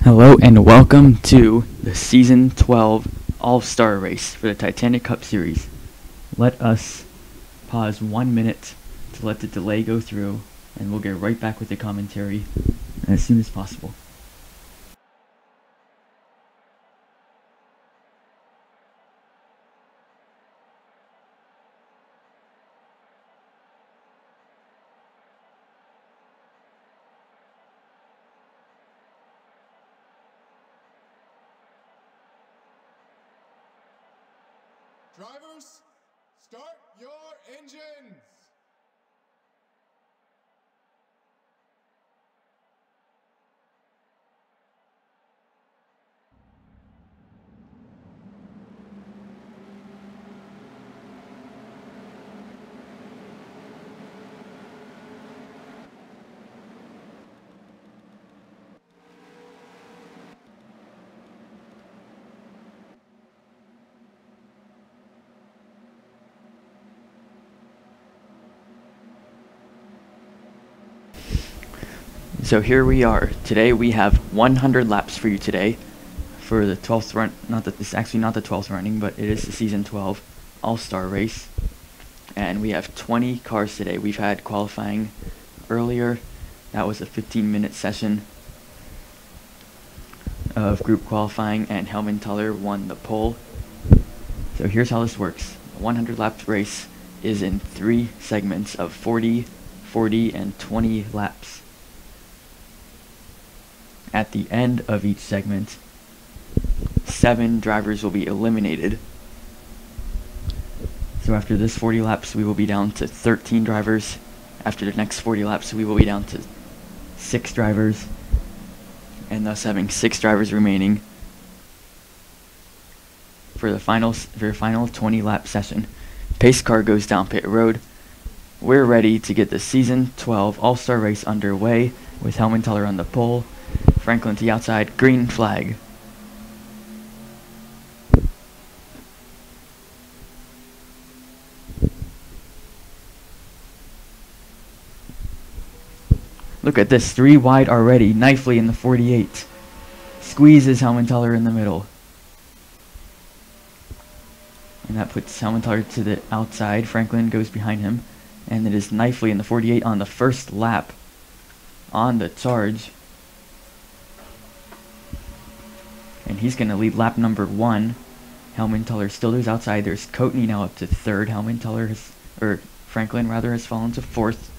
Hello and welcome to the Season 12 All-Star Race for the Titanic Cup Series. Let us pause 1 minute to let the delay go through, and we'll get right back with the commentary as soon as possible. Drivers, start your engines! So here we are. Today we have 100 laps for you today for the 12th run. This is actually not the 12th running, but it is the Season 12 All-Star Race. And we have 20 cars today. We've had qualifying earlier. That was a 15-minute session of group qualifying, and Helmenthaler won the pole. So here's how this works. A 100 lap race is in 3 segments of 40, 40, and 20 laps. At the end of each segment, 7 drivers will be eliminated. So after this 40 laps, we will be down to 13 drivers. After the next 40 laps, we will be down to 6 drivers, and thus having 6 drivers remaining for the final 20 lap session. Pace car goes down pit road. We're ready to get the Season 12 All-Star Race underway with Helmenthaler on the pole, Franklin to the outside, green flag. Look at this, 3 wide already, Knifley in the 48. Squeezes Helmenthaler in the middle. And that puts Helmenthaler to the outside. Franklin goes behind him. And it is Knifley in the 48 on the first lap on the charge. And he's going to lead lap number 1. Helmenthaler still is outside. There's Coatney now up to 3rd. Franklin has fallen to 4th.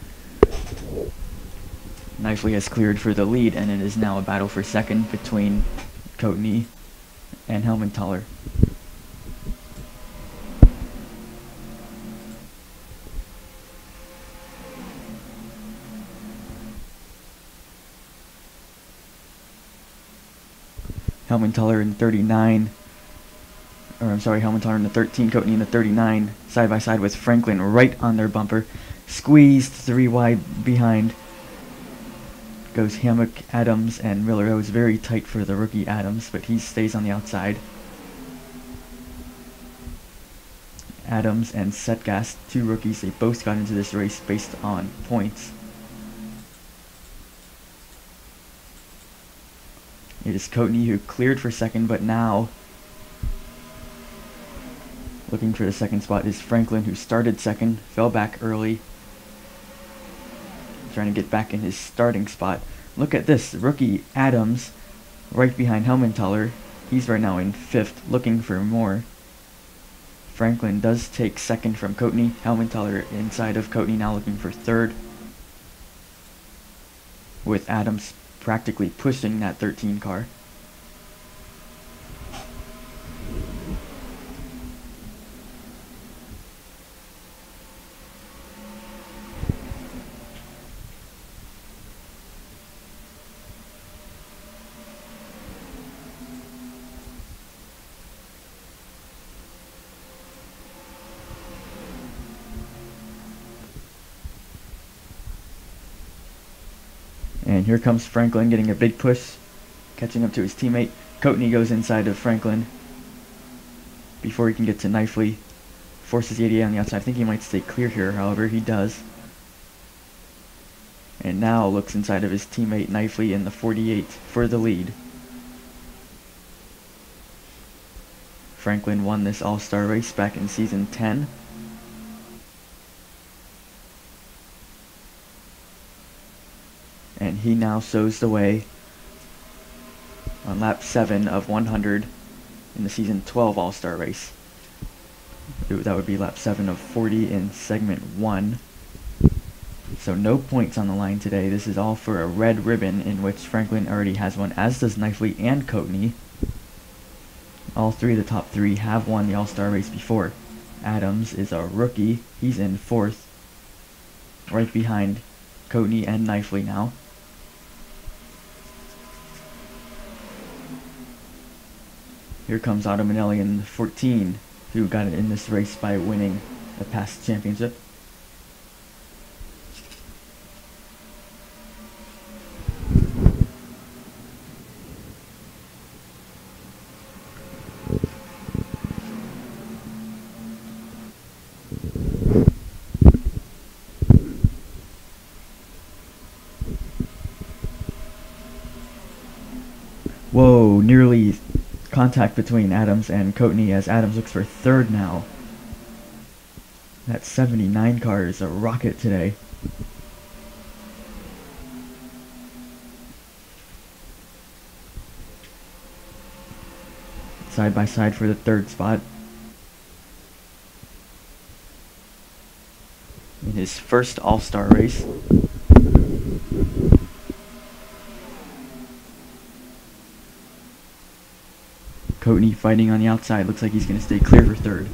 Knifley has cleared for the lead, and it is now a battle for 2nd between Coatney and Helmenthaler. Helmenthaler in 39, Helmenthaler in the 13, Coatney in the 39, side by side with Franklin right on their bumper. Squeezed 3 wide behind goes Hammock, Adams, and Miller. It was very tight for the rookie Adams, but he stays on the outside. Adams and Setgast, 2 rookies, they both got into this race based on points. It is Coatney who cleared for 2nd, but now looking for the 2nd spot is Franklin, who started 2nd, fell back early, trying to get back in his starting spot. Look at this, rookie Adams right behind Helmenthaler. He's right now in 5th, looking for more. Franklin does take 2nd from Coatney. Helmenthaler inside of Coatney, now looking for 3rd, with Adams practically pushing that 13 car. And here comes Franklin getting a big push, catching up to his teammate. Coatney goes inside of Franklin before he can get to Knifley. Forces the 88 on the outside. I think he might stay clear here, however, he does. And now looks inside of his teammate Knifley in the 48 for the lead. Franklin won this all-star race back in season 10. And he now shows the way on lap 7 of 100 in the season 12 all-star race. That would be lap 7 of 40 in segment 1. So no points on the line today. This is all for a red ribbon, in which Franklin already has one, as does Knifley and Coatney. All three of the top three have won the all-star race before. Adams is a rookie. He's in 4th, right behind Coatney and Knifley now. Here comes Otto Manelli in 14, who got it in this race by winning the past championship. Whoa, nearly contact between Adams and Coatney, as Adams looks for 3rd now. That 79 car is a rocket today. Side by side for the 3rd spot. In his first all-star race. Coatney fighting on the outside. Looks like he's going to stay clear for 3rd.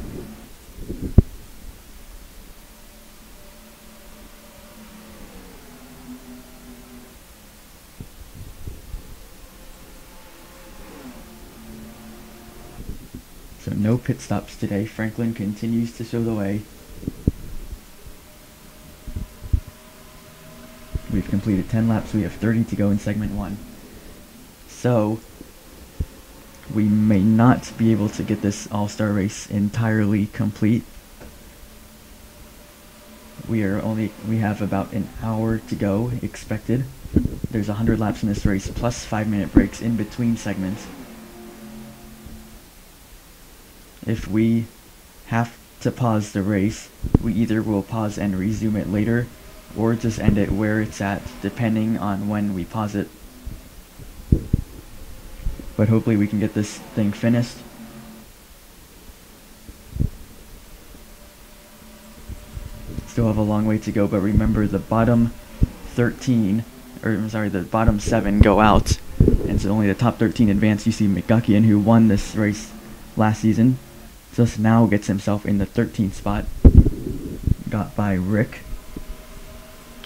So no pit stops today. Franklin continues to show the way. We've completed 10 laps. We have 30 to go in segment 1. So we may not be able to get this all-star race entirely complete. We have about an hour to go expected. There's 100 laps in this race, plus 5-minute breaks in between segments. If we have to pause the race, we either will pause and resume it later, or just end it where it's at, depending on when we pause it. But hopefully we can get this thing finished. Still have a long way to go, but remember the bottom 7 go out, and so only the top 13 advance. You see McGuckian, who won this race last season, just now gets himself in the 13th spot, got by Rick.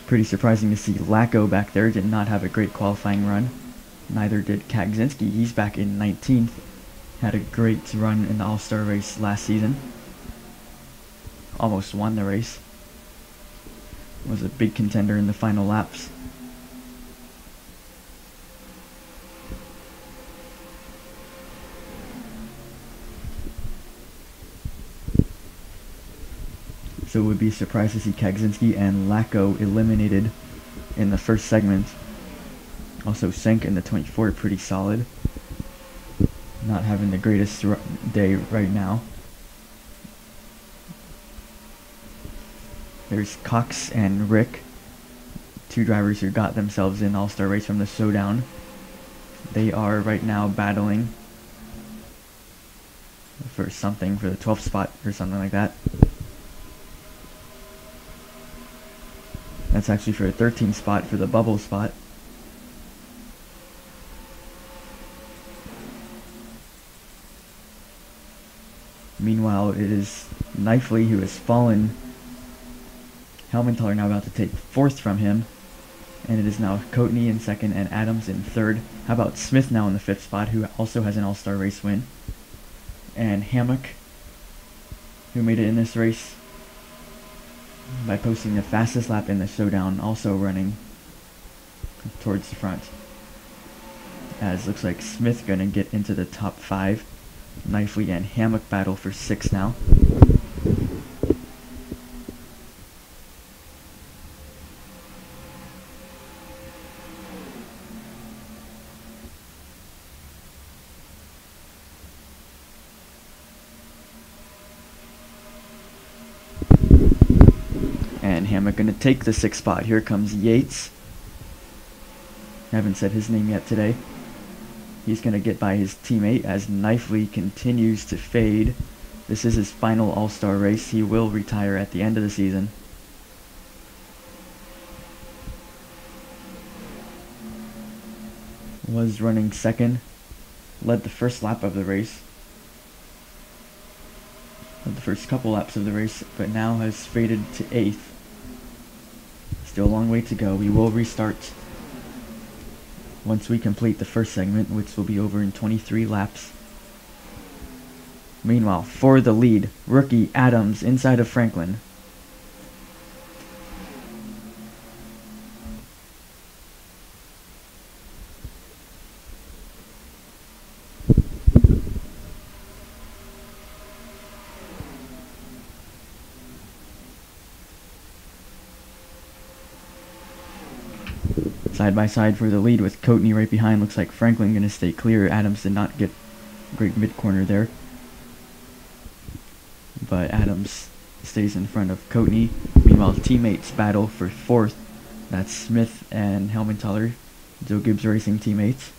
Pretty surprising to see Lacko back there. Did not have a great qualifying run. Neither did Kagzinski. He's back in 19th. Had a great run in the all-star race last season. Almost won the race. Was a big contender in the final laps. So would be surprised to see Kagzinski and Lacko eliminated in the first segment. Also, Senk in the 24, pretty solid. Not having the greatest day right now. There's Cox and Rick, two drivers who got themselves in all-star race from the Showdown. They are right now battling for something, for the 12th spot or something like that. That's actually for a 13th spot, for the bubble spot. Meanwhile, it is Knifley who has fallen. Helmenthaler now about to take 4th from him. And it is now Coatney in 2nd and Adams in 3rd. How about Smith now in the 5th spot, who also has an all-star race win. And Hammock, who made it in this race by posting the fastest lap in the Showdown, also running towards the front. As looks like Smith gonna get into the top 5. Knifley and Hammock battle for 6 now. Hammock going to take the 6th spot. Here comes Yates. Haven't said his name yet today. He's going to get by his teammate as Knifely continues to fade. This is his final All-Star race. He will retire at the end of the season. Was running second. Led the first lap of the race. Led the first couple laps of the race, but now has faded to 8th. Still a long way to go. We will restart once we complete the first segment, which will be over in 23 laps. Meanwhile, for the lead, rookie Adams inside of Franklin. Side by side for the lead with Coatney right behind. Looks like Franklin going to stay clear. Adams did not get a great mid-corner there, but Adams stays in front of Coatney. Meanwhile, teammates battle for 4th. That's Smith and Helmenthaler, Joe Gibbs Racing teammates.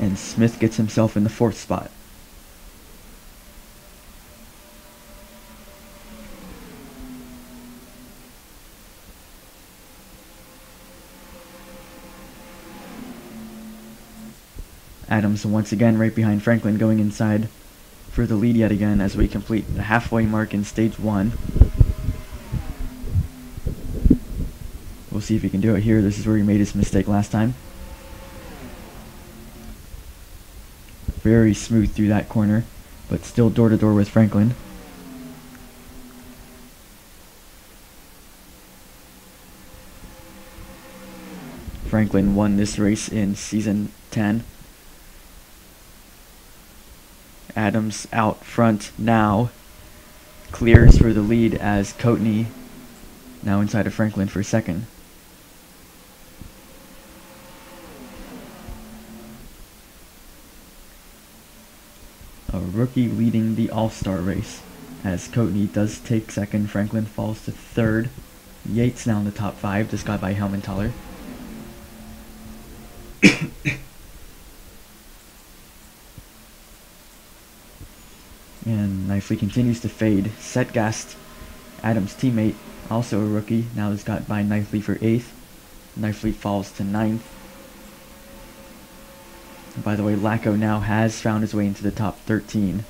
And Smith gets himself in the 4th spot. Adams once again right behind Franklin, going inside for the lead yet again as we complete the halfway mark in stage 1. We'll see if he can do it here. This is where he made his mistake last time. Very smooth through that corner, but still door to door with Franklin. Franklin won this race in season 10. Adams out front now, clears for the lead as Coatney now inside of Franklin for 2nd. A rookie leading the All-Star race as Coatney does take 2nd. Franklin falls to 3rd. Yates now in the top 5, just got by Helmenthaler. And Knifely continues to fade. Setgast, Adams' teammate, also a rookie, now is got by Knifely for 8th. Knifely falls to 9th. By the way, Lacko now has found his way into the top 13.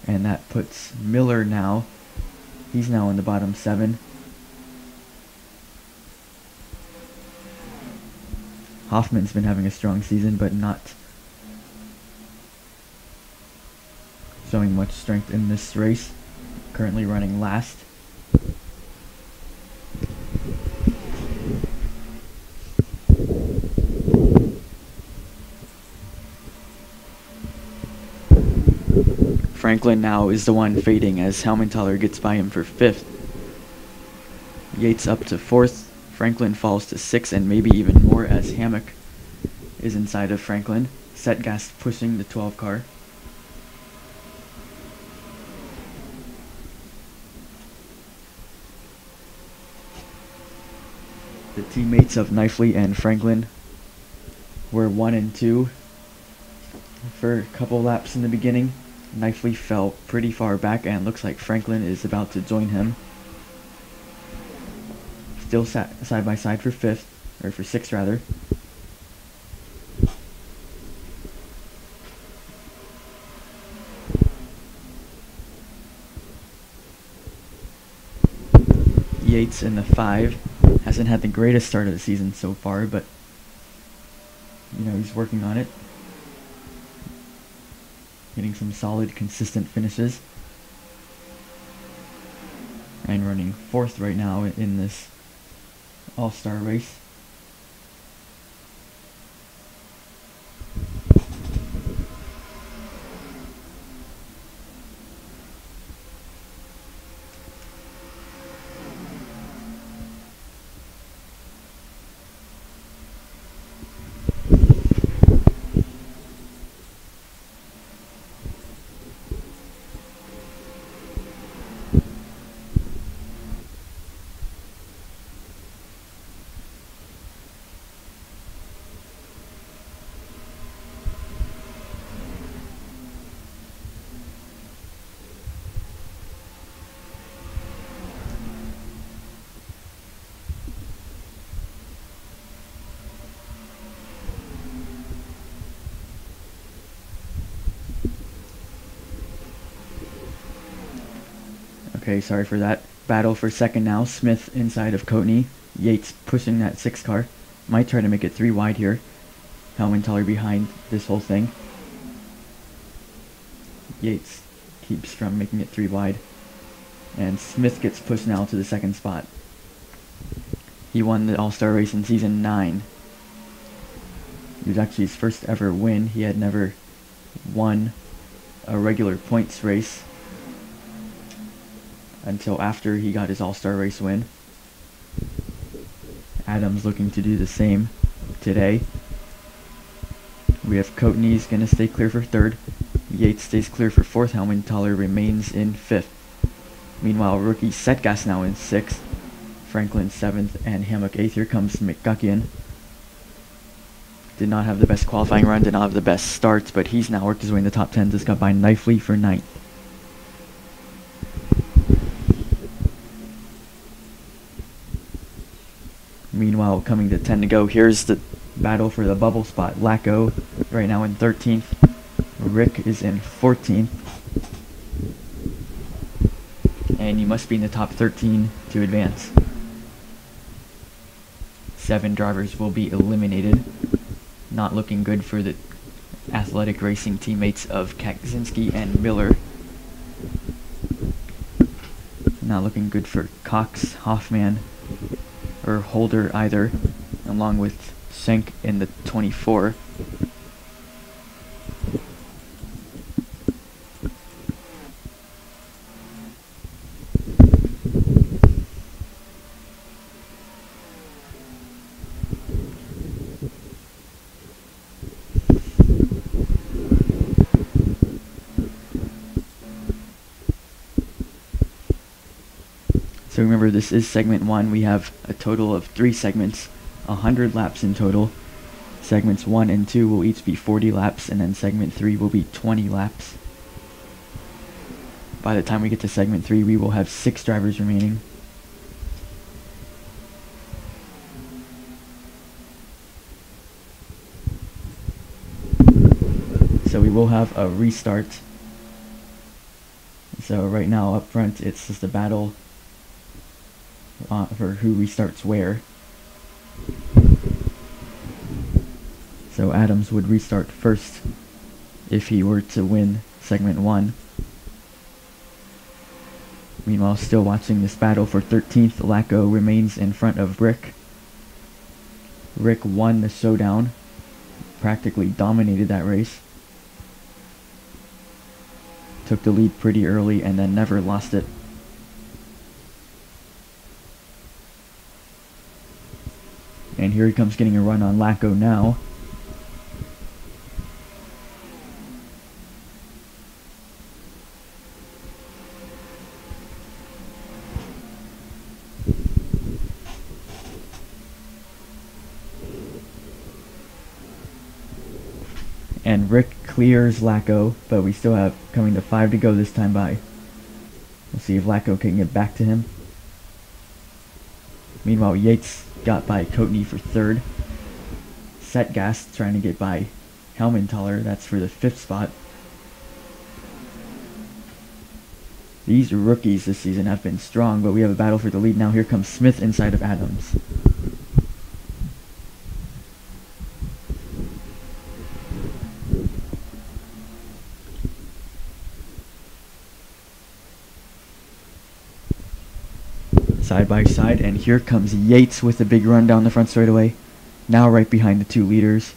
And that puts Miller now. He's now in the bottom 7. Hoffman's been having a strong season, but not showing much strength in this race. Currently running last. Franklin now is the one fading as Helmenthaler gets by him for 5th. Yates up to 4th. Franklin falls to 6th, and maybe even more as Hammock is inside of Franklin. Setgast pushing the 12 car. The teammates of Knifely and Franklin were 1 and 2 for a couple laps in the beginning. Knifely fell pretty far back, and looks like Franklin is about to join him. Still side by side for 5th, or for 6th rather. Yates in the 5 hasn't had the greatest start of the season so far, but you know, he's working on it. Getting some solid, consistent finishes. And running 4th right now in this All-Star race. Okay, sorry for that. Battle for second now. Smith inside of Coatney. Yates pushing that 6 car. Might try to make it 3 wide here. Helmentaler behind this whole thing. Yates keeps from making it 3 wide. And Smith gets pushed now to the 2nd spot. He won the All-Star race in season 9. It was actually his first ever win. He had never won a regular points race until after he got his All-Star race win. Adams looking to do the same today. We have Coatney's going to stay clear for 3rd. Yates stays clear for 4th. Helmentaler remains in 5th. Meanwhile, rookie Setgas now in 6th. Franklin 7th and Hammock 8th. Here comes McGuckian. Did not have the best qualifying run, did not have the best starts, but he's now worked his way in the top 10. Just got by Knifely for 9th. Meanwhile, coming to 10 to go, here's the battle for the bubble spot. Lacko right now in 13th. Rick is in 14th. And you must be in the top 13 to advance. 7 drivers will be eliminated. Not looking good for the athletic racing teammates of Kaczynski and Miller. Not looking good for Cox, Hoffman, or Holder either, along with Schenk in the 24. So remember, this is segment 1. We have a total of 3 segments, 100 laps in total. Segments 1 and 2 will each be 40 laps, and then segment 3 will be 20 laps. By the time we get to segment 3, we will have 6 drivers remaining. So we will have a restart. So right now up front, it's just a battle for who restarts where. So Adams would restart first if he were to win segment 1. Meanwhile, still watching this battle for 13th, Lacko remains in front of Rick. Rick won the Showdown, practically dominated that race. Took the lead pretty early and then never lost it. And here he comes getting a run on Lacko now. And Rick clears Lacko, but we still have coming to 5 to go this time by. We'll see if Lacko can get back to him. Meanwhile, Yates got by Coatney for 3rd. Setgas trying to get by Helmentaler, that's for the 5th spot. These rookies this season have been strong, but we have a battle for the lead now. Here comes Smith inside of Adams. Side by side, and here comes Yates with a big run down the front straightaway. Now right behind the 2 leaders.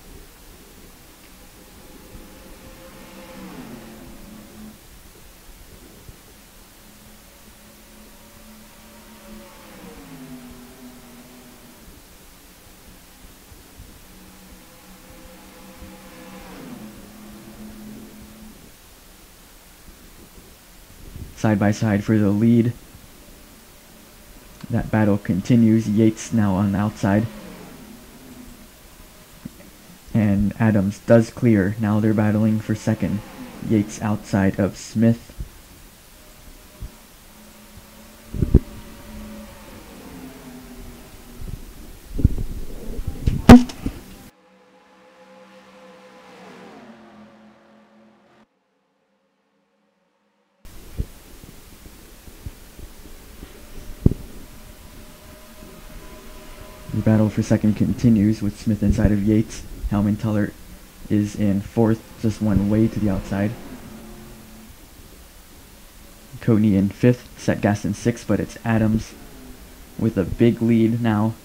Side by side for the lead. That battle continues. Yates now on the outside. And Adams does clear. Now they're battling for 2nd. Yates outside of Smith. The battle for second continues with Smith inside of Yates. Hellman-Tullard is in fourth, just one way to the outside. Coatney in fifth, Setgast in sixth, but it's Adams with a big lead now.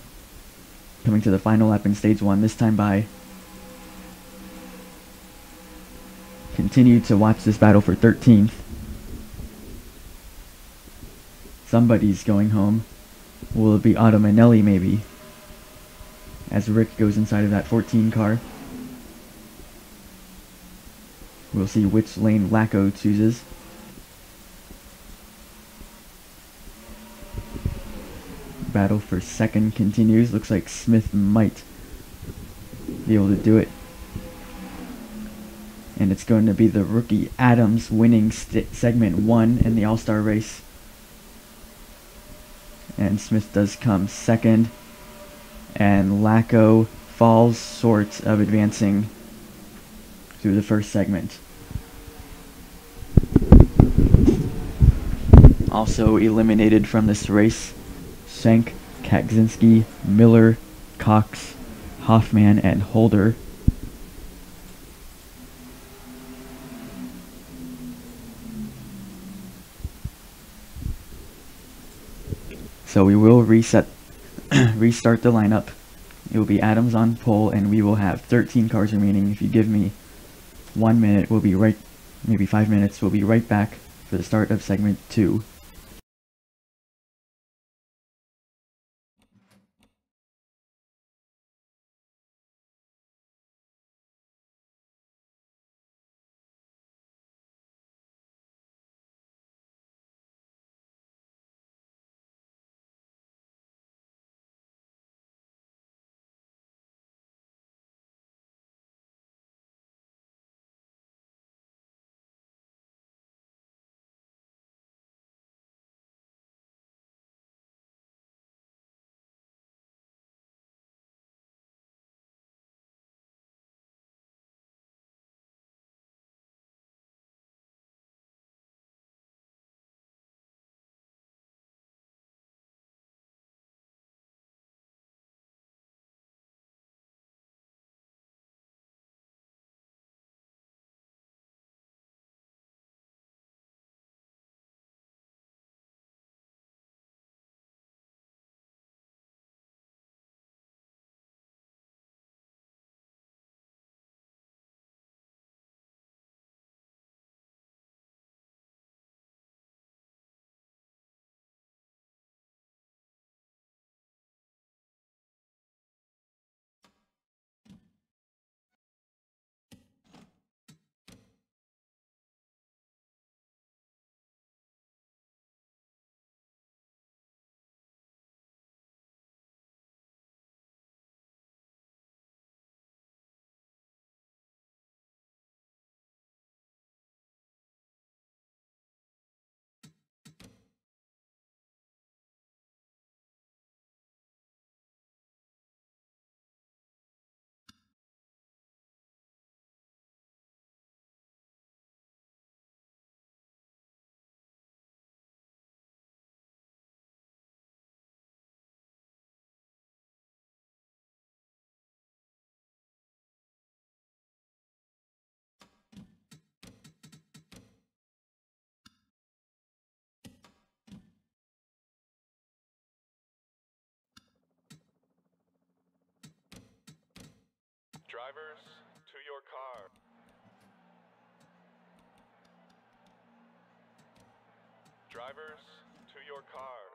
Coming to the final lap in stage one, this time by. Continue to watch this battle for 13th. Somebody's going home. Will it be Otto Manelli maybe? As Rick goes inside of that 14 car. We'll see which lane Lacko chooses. Battle for second continues. Looks like Smith might be able to do it. And it's going to be the rookie Adams winning segment 1 in the All-Star race. And Smith does come second. And Lacko falls short of advancing through the first segment. Also eliminated from this race, Schenk, Kaczynski, Miller, Cox, Hoffman, and Holder. So we will restart the lineup. It will be Adams on pole, and we will have 13 cars remaining. If you give me 1 minute, we'll be right, maybe 5 minutes, we'll be right back for the start of segment 2. Drivers, to your car. Drivers, to your cars.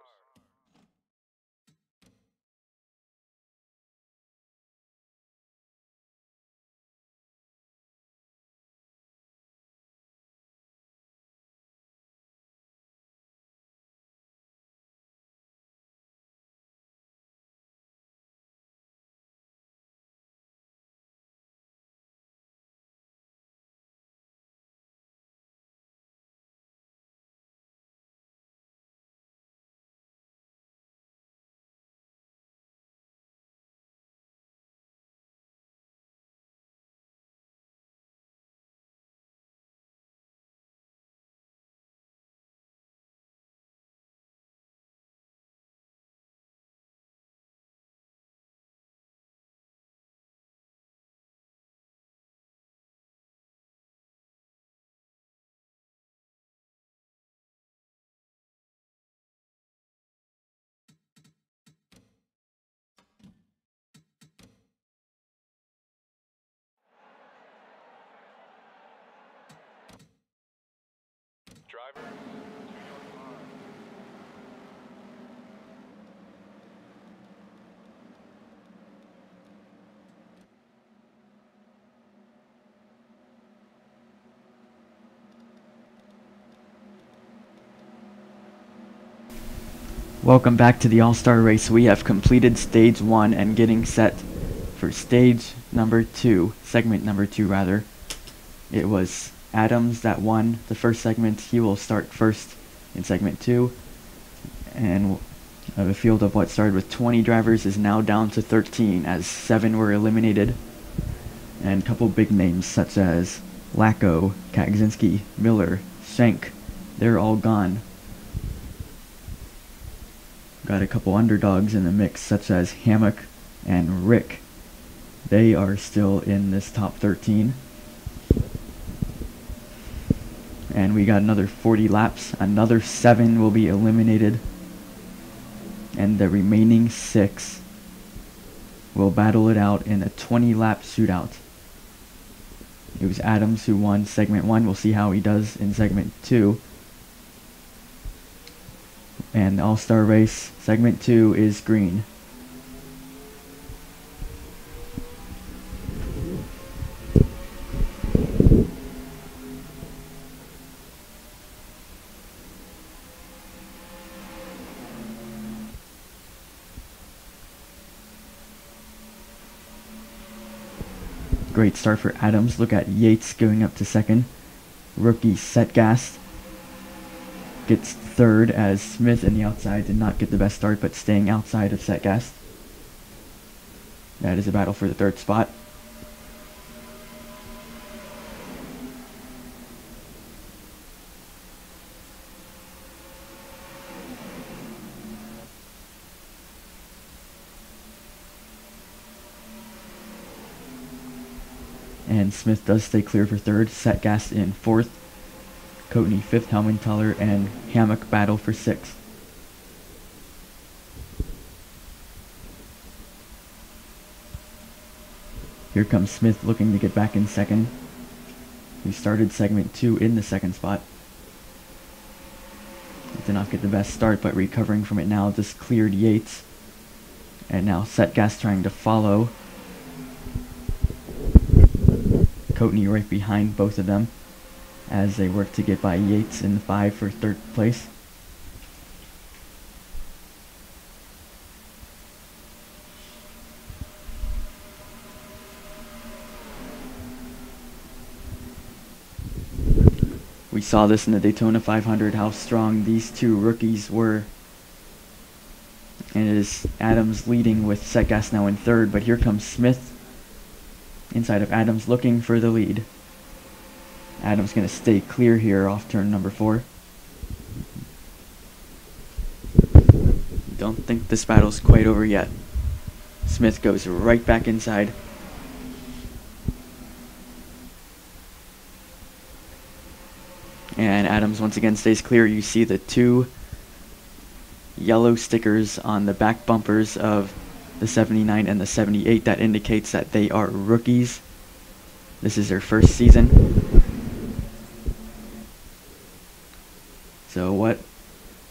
Drivers, to your cars. Welcome back to the All-Star Race. We have completed stage 1 and getting set for stage number 2, segment number 2 rather. It was Adams that won the first segment. He will start first in segment 2. And the field of what started with 20 drivers is now down to 13 as 7 were eliminated. And a couple big names such as Lacko, Kagzinski, Miller, Schenk, they're all gone. Got a couple underdogs in the mix such as Hammock and Rick. They are still in this top 13. And we got another 40 laps. Another 7 will be eliminated. And the remaining 6 will battle it out in a 20-lap shootout. It was Adams who won segment 1. We'll see how he does in segment 2. And All-Star Race, segment 2 is green. Great start for Adams. Look at Yates going up to second. Rookie Setgast gets third as Smith in the outside did not get the best start, but staying outside of Setgast. That is a battle for the third spot. And Smith does stay clear for third. Setgast in fourth. Coatney fifth. Helmenthaler and Hammock battle for sixth. Here comes Smith looking to get back in second. He started segment 2 in the second spot. Did not get the best start, but recovering from it now, just cleared Yates. And now Setgast trying to follow. Coatney right behind both of them as they work to get by Yates in the 5 for third place. We saw this in the Daytona 500, how strong these two rookies were. And it is Adams leading with Setgast now in third, but here comes Smith inside of Adams looking for the lead. Adams going to stay clear here off turn number 4. Don't think this battle's quite over yet. Smith goes right back inside. And Adams once again stays clear. You see the 2 yellow stickers on the back bumpers of the 79 and the 78. That indicates that they are rookies. This is their first season. So what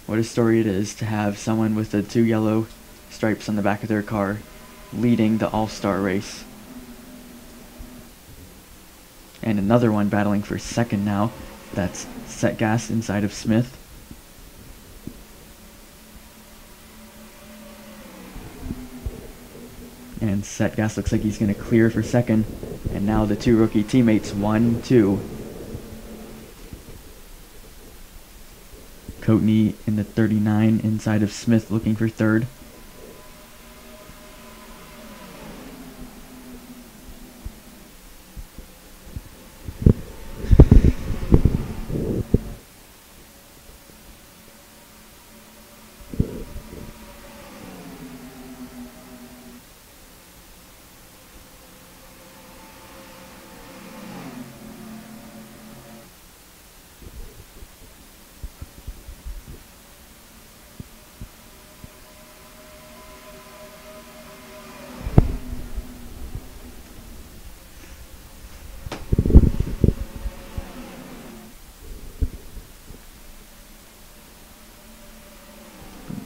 a story it is to have someone with the 2 yellow stripes on the back of their car leading the All-Star race. And another one battling for second now. That's Setgast inside of Smith. And Setgast looks like he's going to clear for second. And now the 2 rookie teammates, 1, 2. Coatney in the 39 inside of Smith looking for third.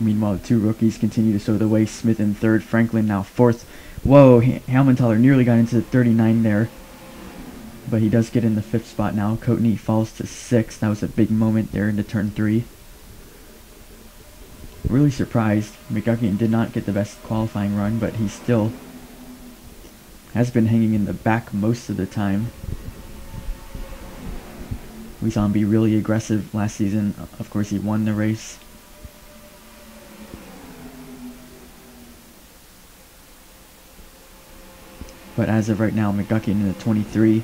Meanwhile, two rookies continue to show the way. Smith in third, Franklin now fourth. Whoa, Hammondthaler nearly got into the 39 there, but he does get in the fifth spot now. Coatney falls to sixth. That was a big moment there into turn 3. Really surprised. McGuckin did not get the best qualifying run, but he still has been hanging in the back most of the time. We saw him be really aggressive last season. Of course, he won the race. But as of right now, McGuckin in the 23.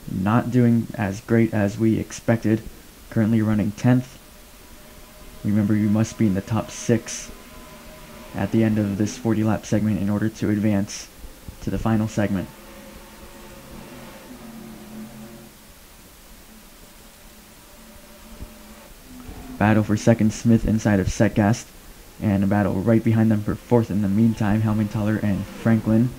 Not doing as great as we expected. Currently running 10th. Remember, you must be in the top 6 at the end of this 40-lap segment in order to advance to the final segment. Battle for second, Smith inside of Setgast, and a battle right behind them for fourth in the meantime, Hammondthaler and Franklin.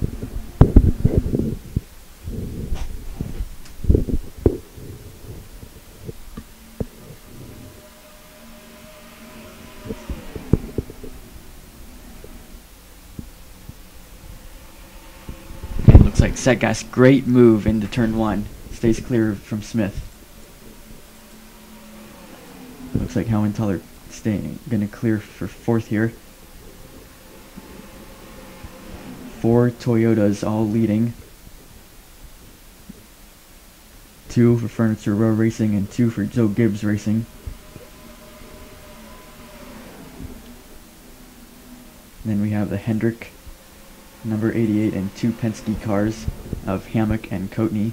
And looks like Setgast, great move into turn 1, stays clear from Smith. Looks like Hammondthaler gonna clear for fourth here. 4 Toyotas all leading. 2 for Furniture Row Racing and 2 for Joe Gibbs Racing. Then we have the Hendrick number 88 and 2 Penske cars of Hammock and Coatney.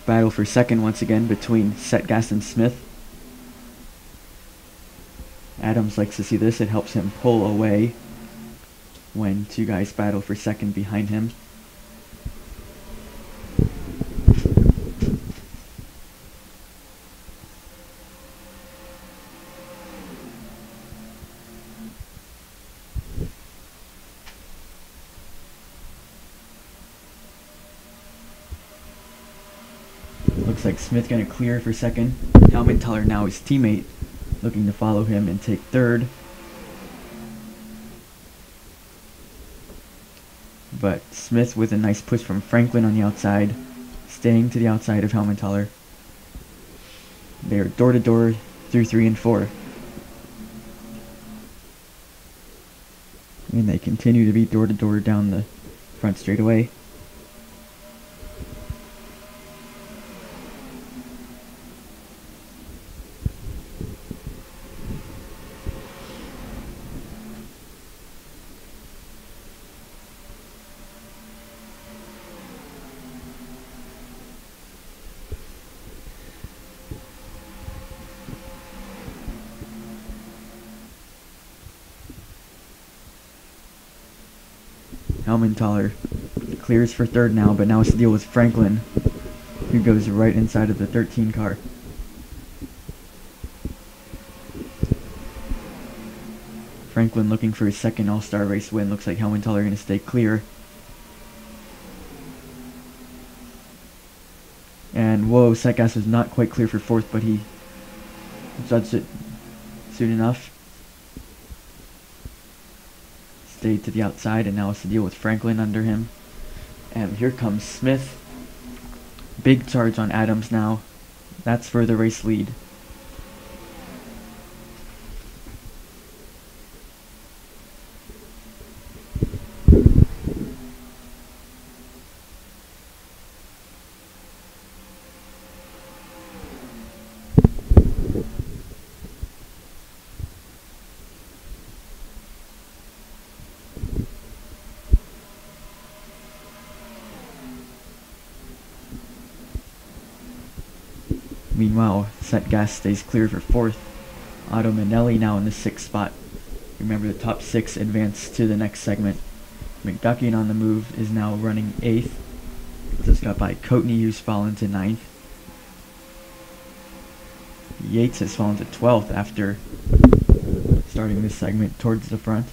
Battle for second once again between Setgast and Smith. Adams likes to see this. It helps him pull away when two guys battle for second behind him. Looks like Smith gonna clear for second. Hammondthaler now his teammate looking to follow him and take third. But Smith with a nice push from Franklin on the outside, staying to the outside of Hammondthaler. They are door to door through 3 and 4. And they continue to be door to door down the front straightaway. Hammondthaler clears for third now, but now it's to deal with Franklin, who goes right inside of the 13 car. Franklin looking for his second All-Star race win. Looks like Hammondthaler going to stay clear. And whoa, Setgast was not quite clear for fourth, but he judged it soon enough. Stayed to the outside, and now it's to deal with Franklin under him. And here comes Smith. Big charge on Adams now. That's for the race lead. Meanwhile, Setgast stays clear for fourth. Otto Manelli now in the 6th spot. Remember, the top 6 advance to the next segment. McGuckin on the move is now running 8th. Just got by Coatney, who's fallen to 9th. Yates has fallen to 12th after starting this segment towards the front.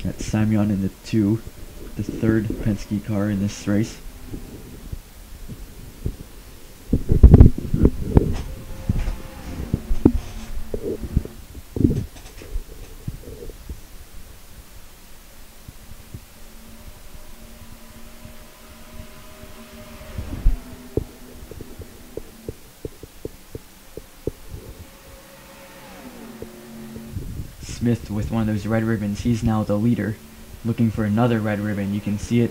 That's Semyon in the 2, the third Penske car in this race. Smith with one of those red ribbons, he's now the leader, looking for another red ribbon. You can see it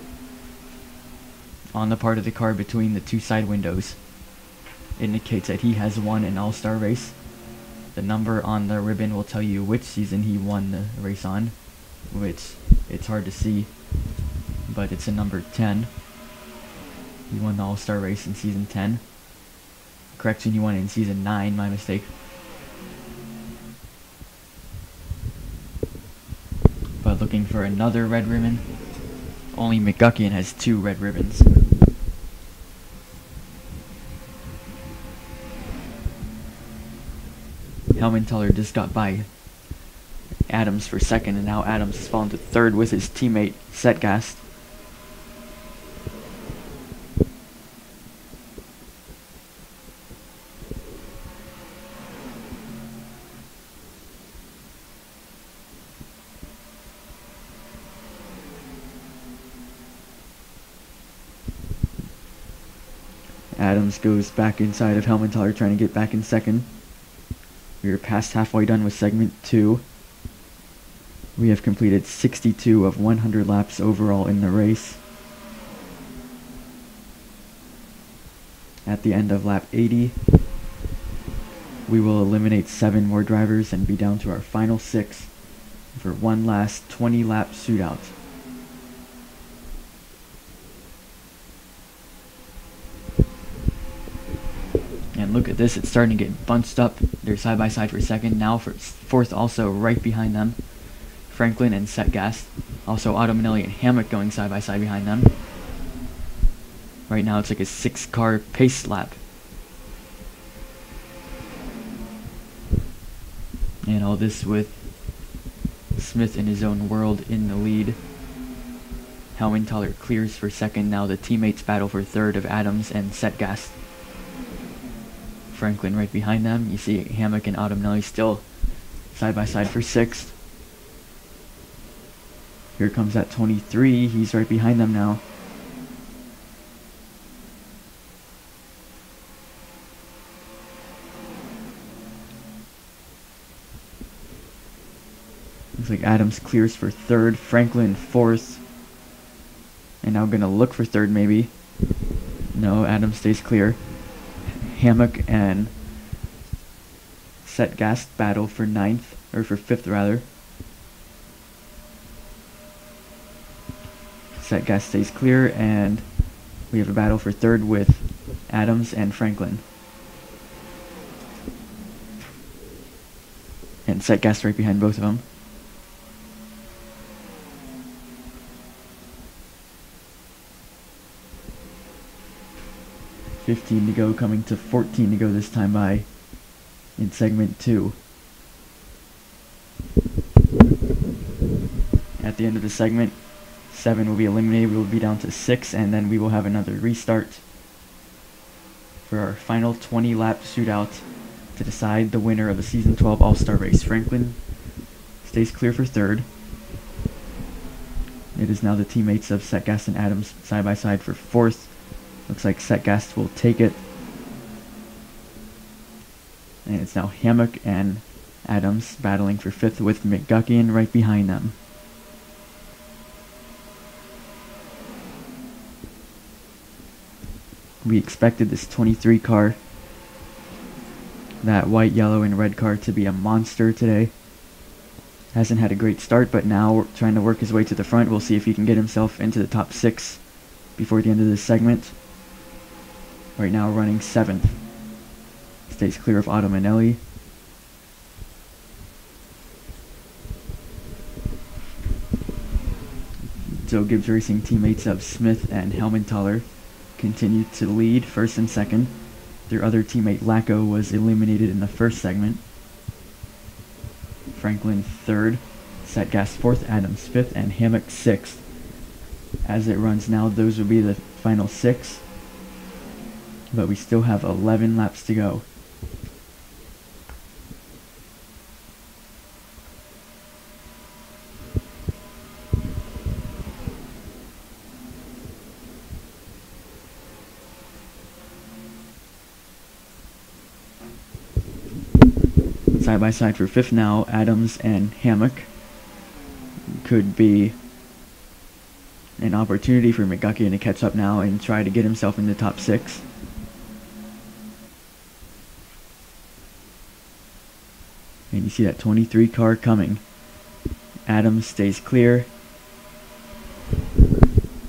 on the part of the car between the two side windows. Indicates that he has won an all-star race. The number on the ribbon will tell you which season he won the race on, which it's hard to see, but it's a number 10. He won the all-star race in season 10. Correction, he won it in season 9, my mistake. But looking for another red ribbon. Only McGuckian has 2 red ribbons. Helmenthaler just got by Adams for second, and now Adams has fallen to third with his teammate Setgast. Adams goes back inside of Helmenthaler, trying to get back in second. We are past halfway done with segment 2. We have completed 62 of 100 laps overall in the race. At the end of lap 80, we will eliminate 7 more drivers and be down to our final 6 for one last 20-lap shootout. And look at this, it's starting to get bunched up. They're side by side for second. Now for fourth, also right behind them, Franklin and Setgast. Also Otto Manelli and Hammock going side by side behind them. Right now it's like a 6-car pace lap. And all this with Smith in his own world in the lead. Helmenthaler clears for second. Now the teammates battle for third of Adams and Setgast. Franklin right behind them. You see Hammock and Autumnelli still side by side for sixth. Here comes that 23. He's right behind them now. Looks like Adams clears for third. Franklin fourth. And now gonna look for third maybe. No, Adams stays clear. Hammock and Setgast battle for ninth, or for fifth rather. Setgast stays clear, and we have a battle for third with Adams and Franklin. And Setgast right behind both of them. $15 to go, coming to 14 to go this time by in segment 2. At the end of the segment, 7 will be eliminated. We will be down to 6, and then we will have another restart for our final 20-lap shootout to decide the winner of the Season 12 All-Star race. Franklin stays clear for third. It is now the teammates of Setgast and Adams side by side for fourth. Looks like Setgast will take it. And it's now Hammock and Adams battling for fifth with McGuckian right behind them. We expected this 23 car, that white, yellow, and red car, to be a monster today. Hasn't had a great start, but now we're trying to work his way to the front. We'll see if he can get himself into the top 6 before the end of this segment. Right now running 7th. Stays clear of Otto Manelli. also Gibbs Racing teammates of Smith and Helmenthaler continue to lead first and second. Their other teammate Lacko was eliminated in the first segment. Franklin third, Setgas fourth, Adams fifth, and Hammock sixth. As it runs now, those will be the final 6, but we still have 11 laps to go. Side by side for 5th now, Adams and Hammock. Could be an opportunity for McGuckin to catch up now and try to get himself in the top 6. And you see that 23 car coming. Adams stays clear.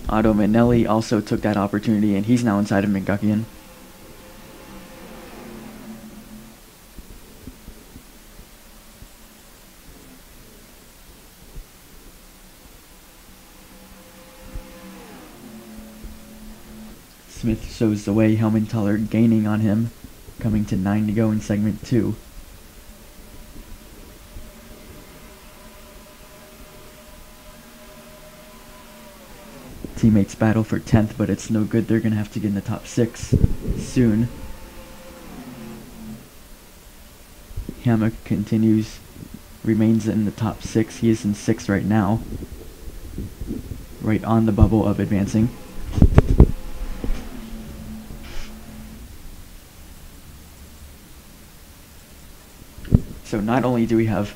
Otto Manelli also took that opportunity, and he's now inside of McGuckin. Smith shows the way, Helmenthaler gaining on him, coming to 9 to go in segment 2. Teammates battle for 10th, but it's no good. They're going to have to get in the top 6 soon. Hammock remains in the top 6. He is in 6th right now, right on the bubble of advancing. So not only do we have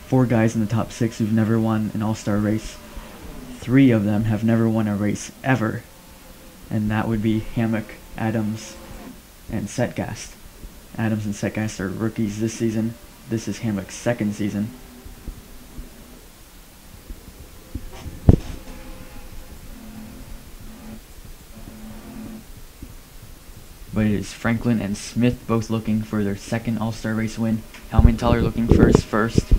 4 guys in the top 6 who've never won an all-star race, 3 of them have never won a race ever, and that would be Hammock, Adams, and Setgast. Adams and Setgast are rookies this season. This is Hammock's 2nd season. But it is Franklin and Smith both looking for their 2nd all-star race win. Helmenthaler looking for his 1st.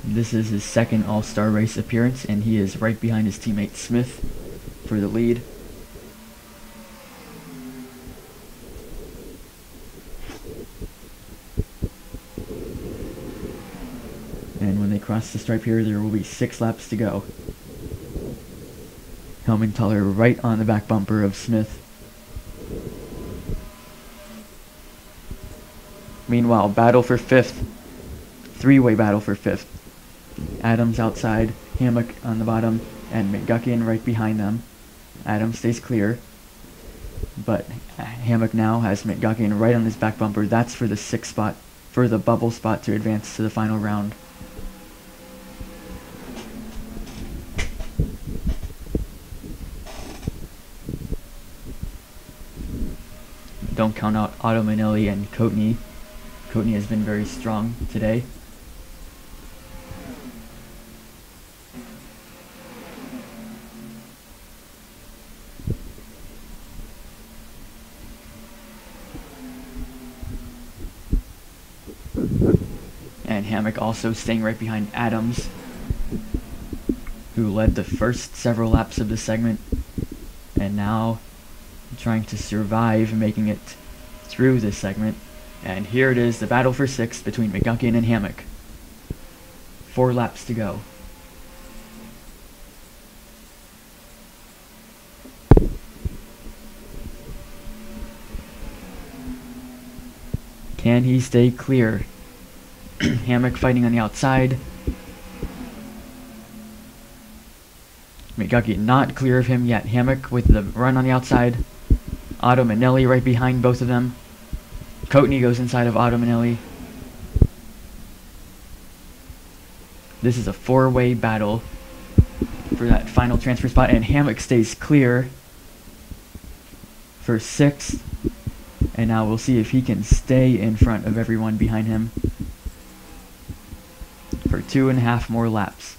This is his 2nd all-star race appearance, and he is right behind his teammate Smith for the lead. And when they cross the stripe here, there will be 6 laps to go. Helmenthaler right on the back bumper of Smith. Meanwhile, battle for 5th. 3-way battle for 5th. Adams outside, Hammock on the bottom, and McGuckin right behind them. Adams stays clear, but Hammock now has McGuckin right on his back bumper. That's for the 6th spot, for the bubble spot to advance to the final round. Don't count out Otto Manelli and Coatney. Coatney has been very strong today. And Hammock also staying right behind Adams, who led the first several laps of this segment, and now trying to survive making it through this segment. And here it is, the battle for 6th between McGuckin and Hammock. 4 laps to go. Can he stay clear? Hammock fighting on the outside. McGuckin not clear of him yet. Hammock with the run on the outside. Otto Manelli right behind both of them. Coatney goes inside of Otto Manelli. This is a 4-way battle for that final transfer spot, and Hammock stays clear for 6th. And now we'll see if he can stay in front of everyone behind him for 2.5 more laps.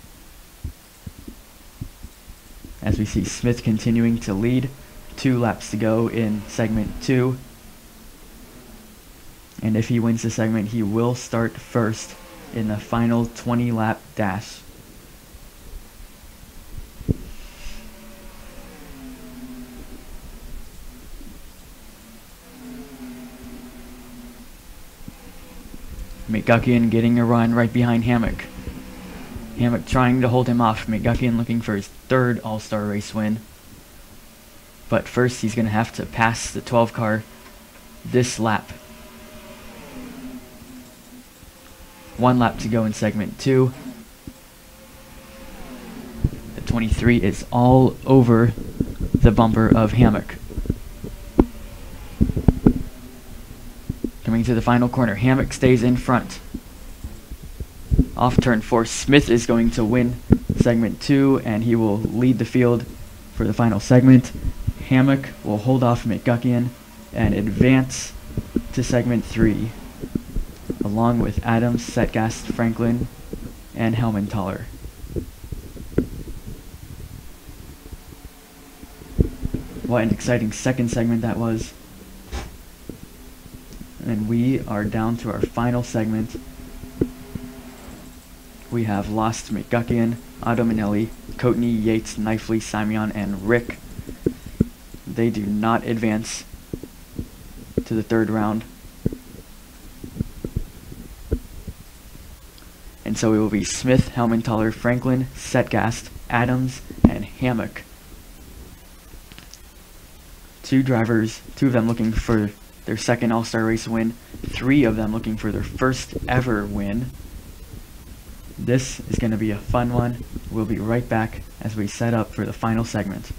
As we see Smith continuing to lead. 2 laps to go in segment 2. And if he wins the segment, he will start first in the final 20 lap dash. McGuckin getting a run right behind Hammock. Hammock trying to hold him off. McGuckin looking for his third All-Star race win. But first he's going to have to pass the 12 car this lap. 1 lap to go in segment 2. The 23 is all over the bumper of Hammock. Coming to the final corner, Hammock stays in front. Off turn 4, Smith is going to win segment 2, and he will lead the field for the final segment. Hammock will hold off McGuckin and advance to segment 3, along with Adams, Setgast, Franklin, and Helmenthaler. What an exciting second segment that was. And we are down to our final segment. We have lost McGuckin, Otto Manelli, Coatney, Yates, Knifley, Simeon, and Rick. They do not advance to the third round. And so it will be Smith, Helmenthaler, Franklin, Setgast, Adams, and Hammock. 2 drivers, 2 of them looking for their second All-Star race win, 3 of them looking for their first ever win. This is going to be a fun one. We'll be right back as we set up for the final segment.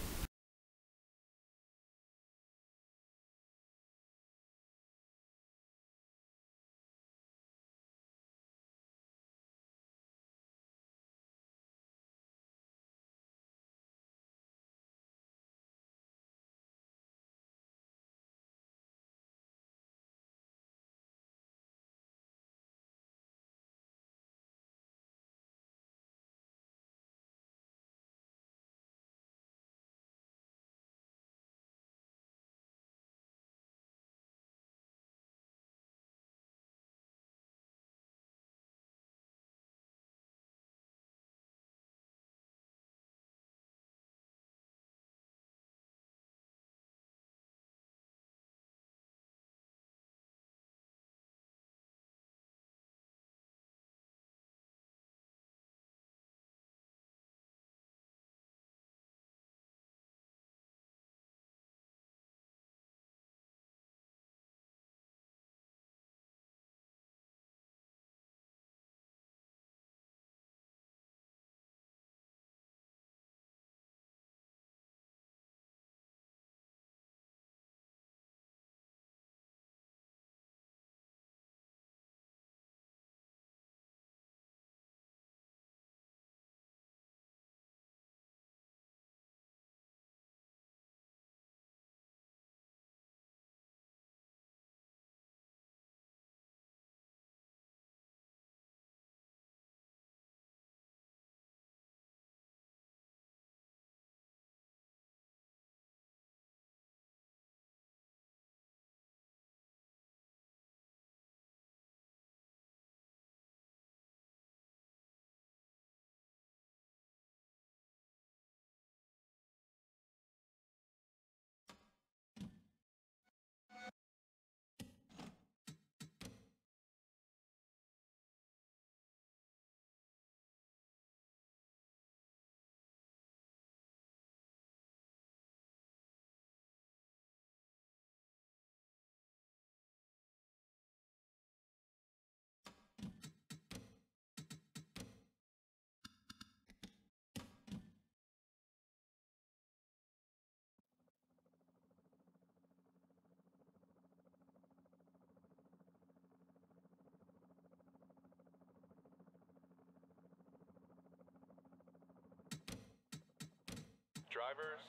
Drivers,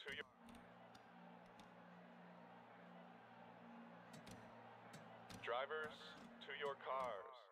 to your drivers, to your cars.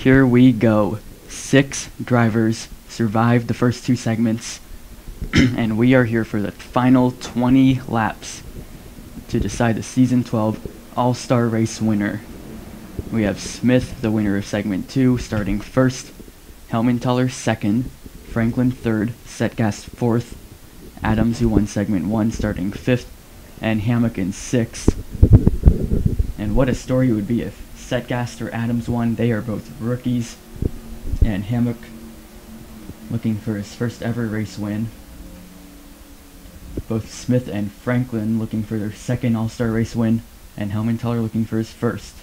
Here we go. 6 drivers survived the first 2 segments, and we are here for the final 20 laps to decide the Season 12 All-Star Race winner. We have Smith, the winner of segment 2, starting first, Helmenthaler second, Franklin third, Setgast fourth, Adams, who won segment 1, starting 5th, and Hammock in 6th. And what a story it would be if Setgast or Adams won. They are both rookies, and Hammock looking for his first ever race win. Both Smith and Franklin looking for their second All-Star race win, and Helmenthaler looking for his first.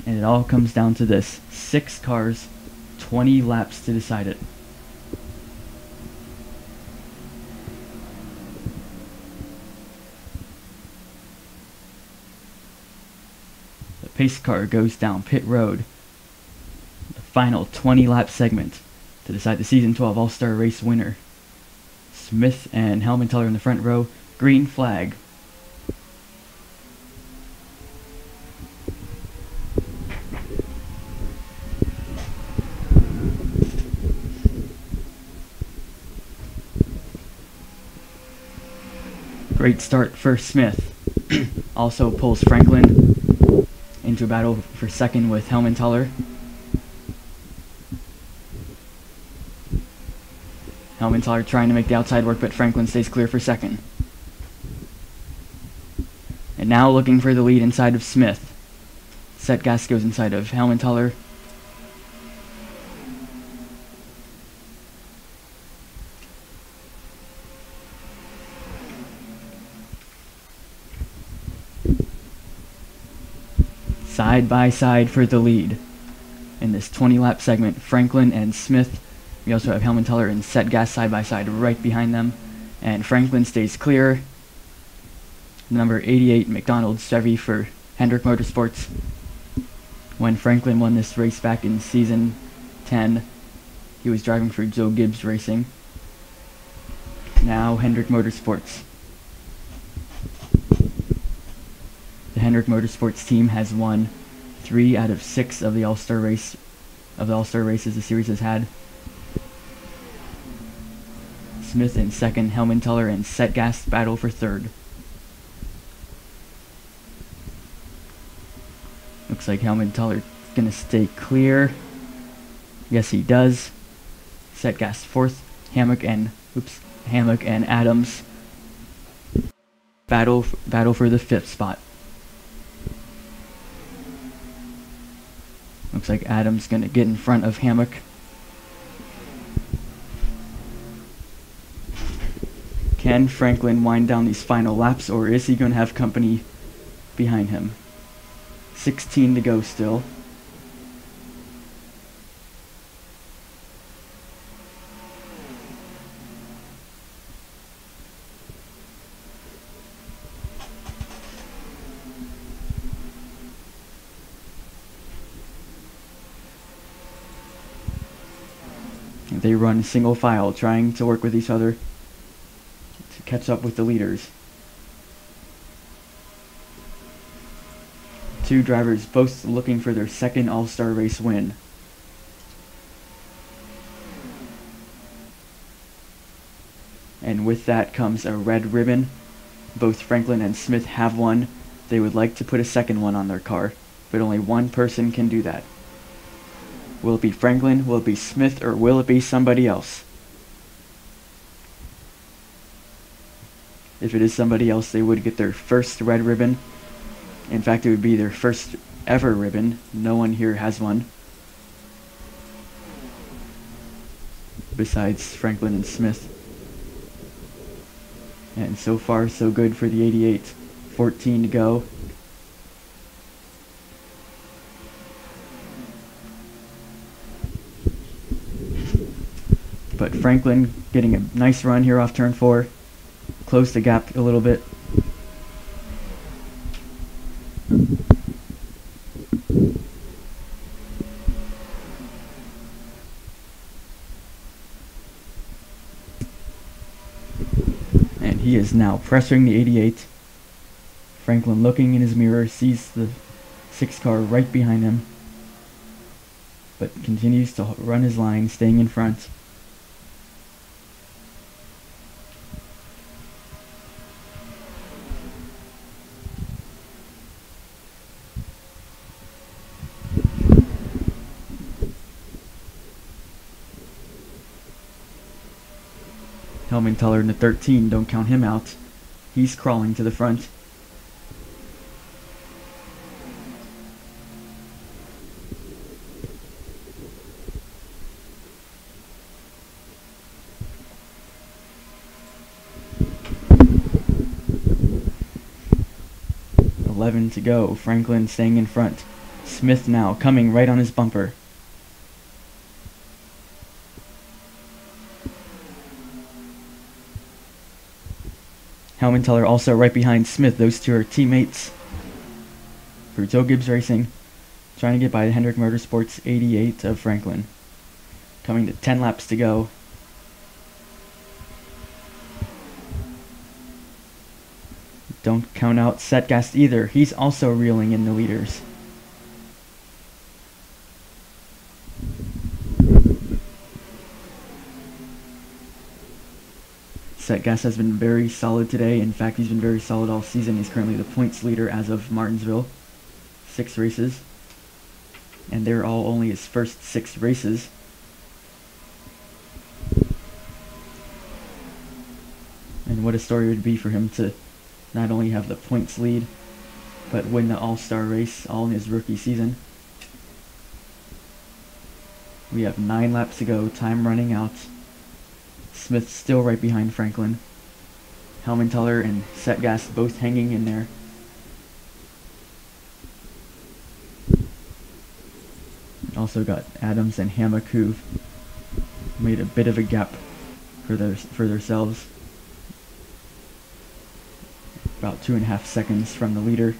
And it all comes down to this. 6 cars, 20 laps to decide it. The pace car goes down pit road. The final 20 lap segment to decide the Season 12 All-Star Race winner. Smith and Helmenthaler in the front row. Green flag. Great start for Smith. Also pulls Franklin into a battle for second with Helmenthaler. Helmenthaler trying to make the outside work, but Franklin stays clear for second. And now looking for the lead inside of Smith. Setgast goes inside of Helmenthaler. Side by side for the lead in this 20 lap segment, Franklin and Smith. We also have Helmenthaler and Setgast side by side right behind them, and Franklin stays clear. Number 88 McDonald's Chevy for Hendrick Motorsports. When Franklin won this race back in season 10, he was driving for Joe Gibbs Racing. Now Hendrick Motorsports. The Hendrick Motorsports team has won 3 out of 6 of the All-Star races the series has had. Smith in second, Helmenthaler and Setgast battle for third. Looks like Helmenthaler gonna stay clear. Yes, he does. Setgast fourth, Hammock and Adams battle for the 5th spot. Looks like Adams gonna get in front of Hammock. Can Franklin wind down these final laps, or is he gonna have company behind him? 16 to go still. They run single file, trying to work with each other to catch up with the leaders. 2 drivers both looking for their second All-Star race win. And with that comes a red ribbon. Both Franklin and Smith have one. They would like to put a second one on their car, but only one person can do that. Will it be Franklin, will it be Smith, or will it be somebody else? If it is somebody else, they would get their first red ribbon. In fact, it would be their first ever ribbon. No one here has one, besides Franklin and Smith. And so far, so good for the 88. 14 to go. But Franklin getting a nice run here off turn 4. Closed the gap a little bit. And he is now pressuring the 88. Franklin looking in his mirror, sees the 6 car right behind him, but continues to run his line, staying in front. Helmenthaler in the 13, don't count him out. He's crawling to the front. To go. Franklin staying in front. Smith now coming right on his bumper. Helmenthaler also right behind Smith. Those two are teammates for Joe Gibbs Racing, trying to get by the Hendrick Motorsports 88 of Franklin. Coming to 10 laps to go. Don't count out Setgast either. He's also reeling in the leaders. Setgast has been very solid today. In fact, he's been very solid all season. He's currently the points leader as of Martinsville. 6 races. And they're all only his first 6 races. And what a story it would be for him to not only have the points lead, but win the All-Star race all in his rookie season. We have 9 laps to go, time running out. Smith still right behind Franklin. Helmenthaler and Setgast both hanging in there. Also got Adams and Hammock, who've made a bit of a gap for themselves. About 2.5 seconds from the leader.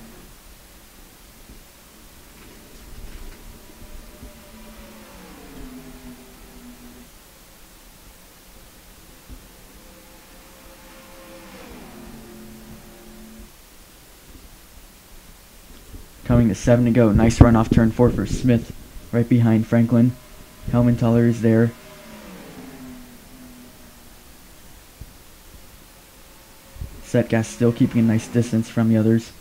Coming to 7 to go. Nice run off turn 4 for Smith, right behind Franklin. Helmenthaler is there. Setgast still keeping a nice distance from the others.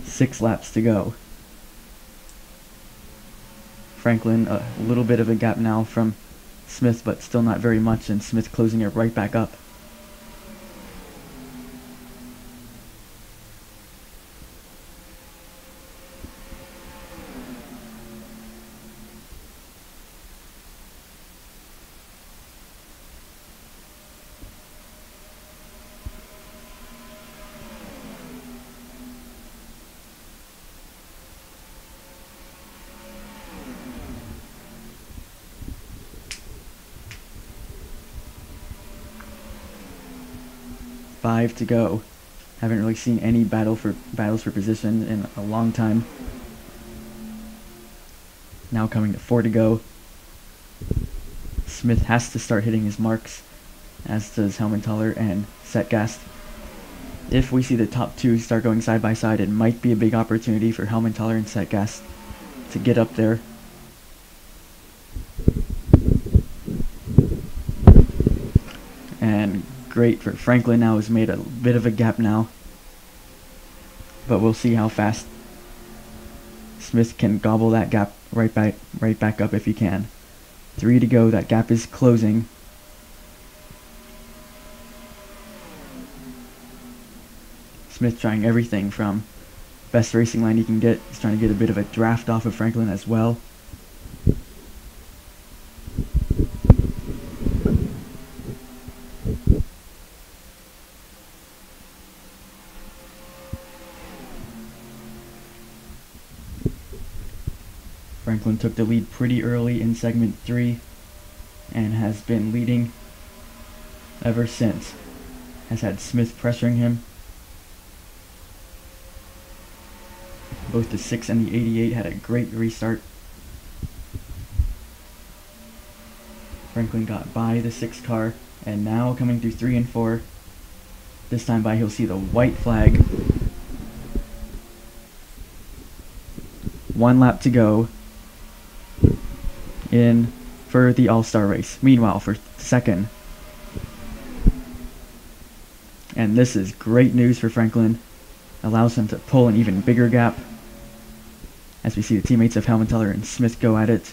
Six laps to go. Franklin, a little bit of a gap now from Smith, but still not very much, and Smith closing it right back up. Five to go. Haven't really seen any battles for position in a long time. Now coming to 4 to go. Smith has to start hitting his marks, as does Helmenthaler and Setgast. If we see the top 2 start going side by side, it might be a big opportunity for Helmenthaler and Setgast to get up there. And great for Franklin now, has made a bit of a gap now, but we'll see how fast Smith can gobble that gap right back up if he can. 3 to go. That gap is closing. Smith trying everything from best racing line he can get. He's trying to get a bit of a draft off of Franklin as well. Franklin took the lead pretty early in segment 3 and has been leading ever since. Has had Smith pressuring him. Both the 6 and the 88 had a great restart. Franklin got by the 6 car, and now coming through 3 and 4. This time by, he'll see the white flag. 1 lap to go in for the All-Star race. Meanwhile, for second. And this is great news for Franklin. Allows him to pull an even bigger gap. As we see the teammates of Helmutteller and Smith go at it.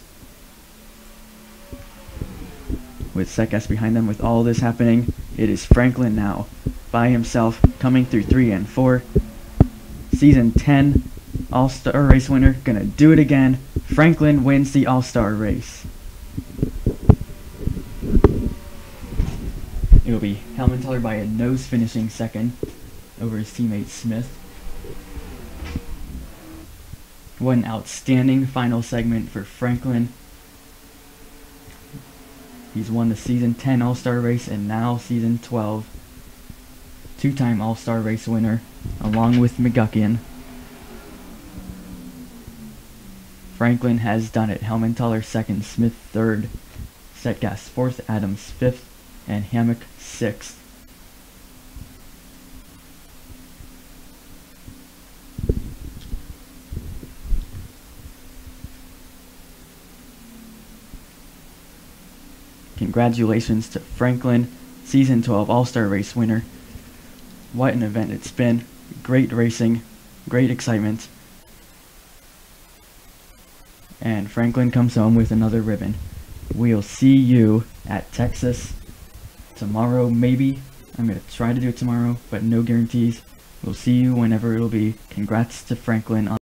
With Sekas behind them, with all this happening, it is Franklin now, by himself, coming through 3 and 4. Season 10 All-Star race winner, gonna do it again. Franklin wins the All-Star race. It will be Helmutteller by a nose finishing second over his teammate Smith. What an outstanding final segment for Franklin. He's won the Season 10 All-Star race and now Season 12. 2-time All-Star race winner, along with McGuckin. Franklin has done it. Helmutteller 2nd, Smith 3rd, Setgas 4th, Adams 5th, and Hammock 6th. Congratulations to Franklin, Season 12 All-Star race winner. What an event it's been. Great racing, great excitement. And Franklin comes home with another ribbon. We'll see you at Texas tomorrow, maybe. I'm going to try to do it tomorrow, but no guarantees. We'll see you whenever it'll be. Congrats to Franklin on